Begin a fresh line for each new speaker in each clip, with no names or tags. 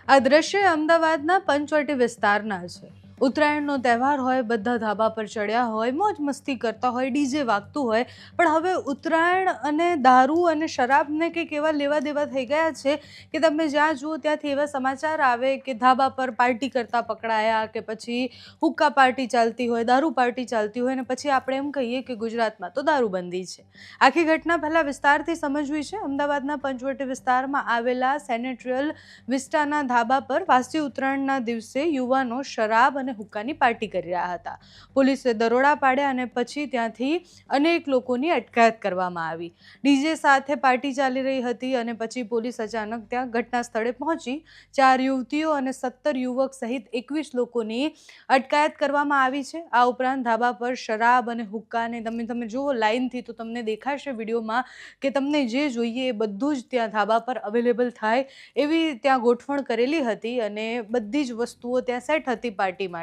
આ દ્રશ્ય અમદાવાદના પંચવટી વિસ્તારના છે। ઉત્તરાયણનો તહેવાર હોય, બધા ધાબા પર ચડ્યા હોય, મોજ મસ્તી કરતા હોય, ડીજે વાગતું હોય, પણ હવે ઉત્તરાયણ અને દારૂ અને શરાબને કંઈક એવા લેવા દેવા થઈ ગયા છે કે તમે જ્યાં જુઓ ત્યાંથી એવા સમાચાર આવે કે ધાબા પર પાર્ટી કરતા પકડાયા, કે પછી હુક્કા પાર્ટી ચાલતી હોય, દારૂ પાર્ટી ચાલતી હોય, અને પછી આપણે એમ કહીએ કે ગુજરાતમાં તો દારૂબંધી છે। આખી ઘટના પહેલા વિસ્તારથી સમજવી છે। અમદાવાદના પંચવટી વિસ્તારમાં આવેલા સેનેટ્રિયલ વિસ્ટાના ધાબા પર વાસી ઉત્તરાયણના દિવસે યુવાનો શરાબ અને હુક્કાની પાર્ટી કરી રહ્યા હતા। પોલીસે દરોડા પાડ્યા અને પછી ત્યાંથી અનેક લોકોની અટકાયત કરવામાં આવી। ડીજે સાથે પાર્ટી ચાલી રહી હતી અને પછી પોલીસ અચાનક ત્યાં ઘટના સ્થળે પહોંચી 4 યુવતીઓ અને 17 યુવક સહિત 21 લોકોની અટકાયત કરવામાં આવી છે। આ ઉપરાંત ધાબા પર શરાબ અને હુક્કાને તમે જુઓ લાઈનથી તો તમને દેખાશે વિડીયોમાં કે તમને જે જોઈએ એ બધું જ ત્યાં ધાબા પર અવેલેબલ થાય એવી ત્યાં ગોઠવણ કરેલી હતી અને બધી જ વસ્તુઓ ત્યાં સેટ હતી પાર્ટી માટે।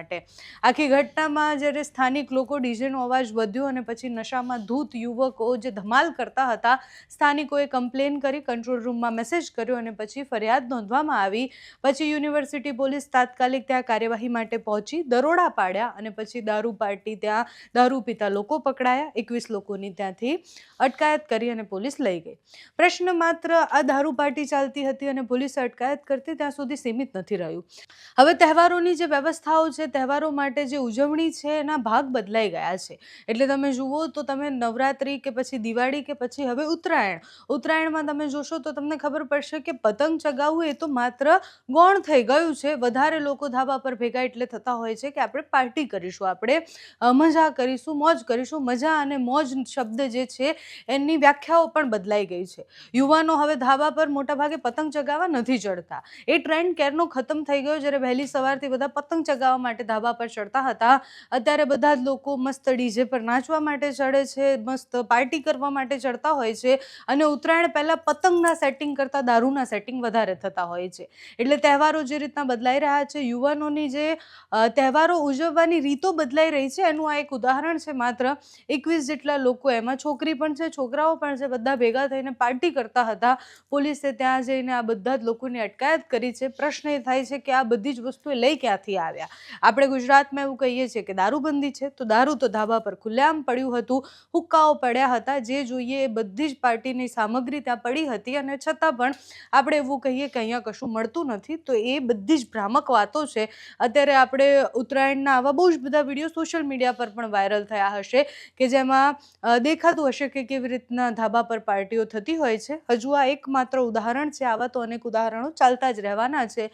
આખી ઘટનામાં જ્યારે સ્થાનિક લોકો ડીજેનો અવાજ વધ્યો અને પછી નશામાં ધૂત યુવકો જે ધમાલ કરતા હતા, સ્થાનિકોએ કમ્પ્લેન કરી, કંટ્રોલ રૂમમાં મેસેજ કર્યો અને પછી ફરિયાદ નોંધવામાં આવી। પછી યુનિવર્સિટી પોલીસ તાત્કાલિક ત્યાં કાર્યવાહી માટે પહોંચી, દરોડા પાડ્યા અને પછી દારૂ પાર્ટી ત્યાં દારૂ પીતા લોકો પકડાયા, 21 લોકોની ત્યાંથી અટકાયત કરી અને પોલીસ લઈ ગઈ। પ્રશ્ન માત્ર આ દારૂ પાર્ટી ચાલતી હતી અને પોલીસે અટકાયત કરતી ત્યાં સુધી સીમિત નથી રહ્યું। હવે તહેવારોની જે વ્યવસ્થાઓ છે, તહેવારો માટે જે ઉજવણી છે એના ભાગ બદલાઈ ગયા છે। એટલે તમે જુઓ તો તમે નવરાત્રિ કે પછી દિવાળી કે પછી હવે ઉત્તરાયણમાં તમે જોશો તો તમને ખબર પડશે કે પતંગ ચગાવવું એ તો માત્ર ગૌણ થઈ ગયું છે। વધારે લોકો ધાબા પર ભેગા એટલે થતા હોય છે કે આપણે પાર્ટી કરીશું, આપણે મજા કરીશું, મોજ કરીશું। મજા અને મોજ શબ્દ જે છે એની વ્યાખ્યાઓ પણ બદલાઈ ગઈ છે। યુવાનો હવે ધાબા પર મોટાભાગે પતંગ ચગાવવા નથી ચડતા। એ ટ્રેન્ડ ક્યારનો ખતમ થઈ ગયો। જ્યારે વહેલી સવારથી બધા પતંગ ચગાવવા માટે ધાબા પર ચડતા હતા, અત્યારે બધા જ લોકો મસ્ત ડીજે પર નાચવા માટે ચડે છે, મસ્ત પાર્ટી કરવા માટે ચડતા હોય છે અને ઉત્તરાયણ પહેલા પતંગના સેટિંગ કરતાં દારૂના સેટિંગ વધારે થતા હોય છે। એટલે તહેવારો જે રીતના બદલાઈ રહ્યા છે, યુવાનોની જે તહેવારો ઉજવવાની રીતો બદલાઈ રહી છે એનું આ એક ઉદાહરણ છે। માત્ર 21 જેટલા લોકો, એમાં છોકરી પણ છે, છોકરાઓ પણ છે, બધા ભેગા થઈને પાર્ટી કરતા હતા। પોલીસે ત્યાં જઈને આ બધા જ લોકોની અટકાયત કરી છે। પ્રશ્ન એ થાય છે કે આ બધી જ વસ્તુએ લઈ ક્યાંથી આવ્યા? આપણે ગુજરાતમાં એવું કહીએ છીએ કે દારૂબંધી છે, તો દારૂ તો ધાબા પર ખુલ્લેઆમ પડ્યું હતું, હુક્કાઓ પડ્યા હતા, જે જોઈએ એ બધી જ પાર્ટીની સામગ્રી ત્યાં પડી હતી અને છતાં પણ આપણે એવું કહીએ કે અહીંયા કશું મળતું નથી, તો એ બધી જ ભ્રામક વાતો છે। અત્યારે આપણે ઉત્તરાયણના આવા બહુ જ બધા વિડીયો સોશિયલ મીડિયા પર પણ વાયરલ થયા હશે કે જેમાં દેખાતું હશે કે કેવી રીતના ધાબા પર પાર્ટીઓ થતી હોય છે। હજુ આ એકમાત્ર ઉદાહરણ છે, આવા તો અનેક ઉદાહરણો ચાલતા જ રહેવાના છે